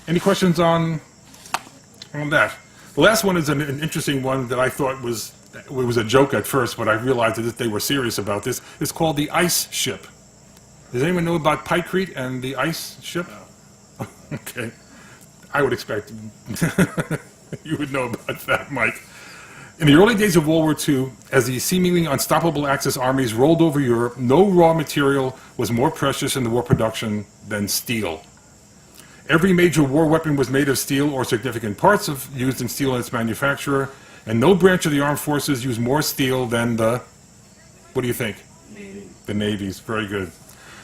Any questions on that? The last one is an interesting one that I thought was a joke at first, but I realized that they were serious about this. It's called the ice ship. Does anyone know about Pykrete and the ice ship? No. Okay. I would expect you would know about that, Mike. In the early days of World War II, as the seemingly unstoppable Axis armies rolled over Europe, no raw material was more precious in the war production than steel. Every major war weapon was made of steel or significant parts used in steel in its manufacture, and no branch of the armed forces used more steel than the, what do you think? Navy. The navies, very good.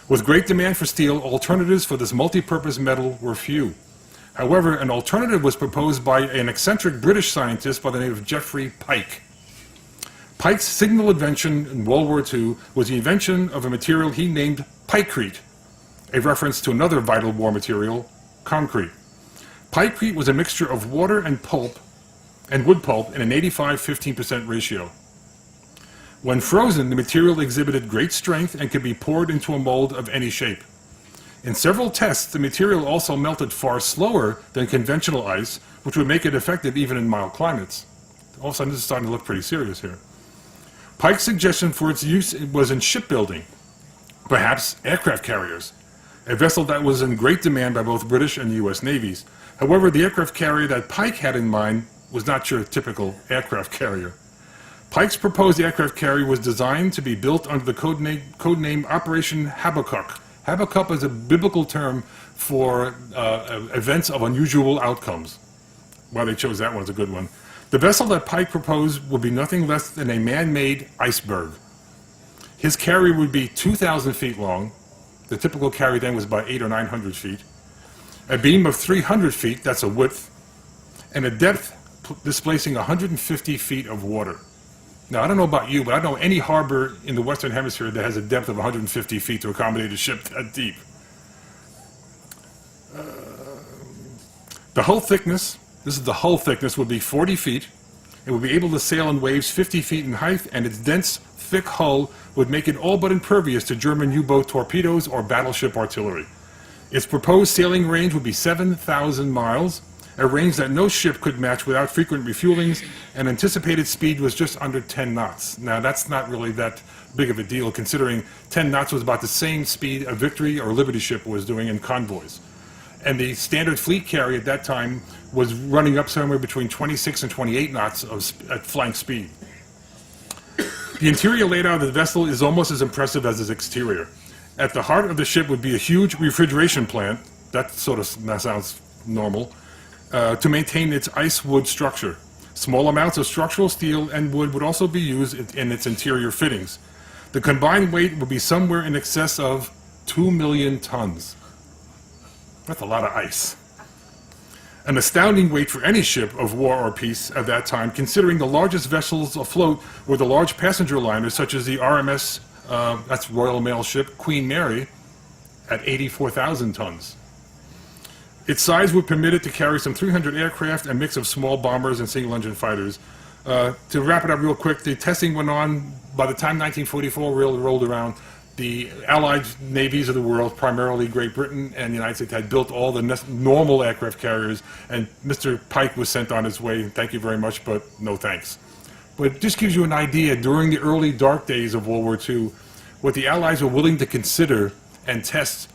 With great demand for steel, alternatives for this multi-purpose metal were few. However, an alternative was proposed by an eccentric British scientist by the name of Geoffrey Pyke. Pyke's signal invention in World War II was the invention of a material he named Pykrete, a reference to another vital war material, concrete. Pykrete was a mixture of water and pulp, and wood pulp in an 85-15% ratio. When frozen, the material exhibited great strength and could be poured into a mold of any shape. In several tests, the material also melted far slower than conventional ice, which would make it effective even in mild climates. All of a sudden, this is starting to look pretty serious here. Pyke's suggestion for its use was in shipbuilding, perhaps aircraft carriers, a vessel that was in great demand by both British and U.S. navies. However, the aircraft carrier that Pyke had in mind was not your typical aircraft carrier. Pyke's proposed aircraft carrier was designed to be built under the codename Operation Habakkuk. Habakkuk is a biblical term for events of unusual outcomes. Why they chose that one's a good one. The vessel that Pyke proposed would be nothing less than a man-made iceberg. His carrier would be 2,000 feet long. The typical carrier then was about 800 or 900 feet. A beam of 300 feet, that's a width, and a depth displacing 150 feet of water. Now, I don't know about you, but I know any harbor in the Western Hemisphere that has a depth of 150 feet to accommodate a ship that deep. The hull thickness, this is the hull thickness, would be 40 feet. It would be able to sail in waves 50 feet in height, and its dense, thick hull would make it all but impervious to German U-boat torpedoes or battleship artillery. Its proposed sailing range would be 7,000 miles, a range that no ship could match without frequent refuelings, and anticipated speed was just under 10 knots. Now, that's not really that big of a deal, considering 10 knots was about the same speed a Victory or Liberty ship was doing in convoys. And the standard fleet carrier at that time was running up somewhere between 26 and 28 knots at flying speed. The interior layout of the vessel is almost as impressive as its exterior. At the heart of the ship would be a huge refrigeration plant, that sort of sounds normal, to maintain its ice-wood structure. Small amounts of structural steel and wood would also be used in its interior fittings. The combined weight would be somewhere in excess of 2 million tons. That's a lot of ice. An astounding weight for any ship of war or peace at that time, considering the largest vessels afloat were the large passenger liners such as the RMS, that's Royal Mail ship, Queen Mary, at 84,000 tons. Its size would permit it to carry some 300 aircraft, a mix of small bombers and single-engine fighters. To wrap it up real quick, the testing went on. By the time 1944 rolled around, the Allied navies of the world, primarily Great Britain and the United States, had built all the normal aircraft carriers, and Mr. Pyke was sent on his way. Thank you very much, but no thanks. But it just gives you an idea, during the early dark days of World War II, what the Allies were willing to consider and test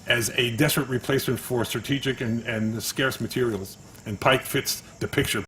as a desperate replacement for strategic and scarce materials. And Pyke fits the picture.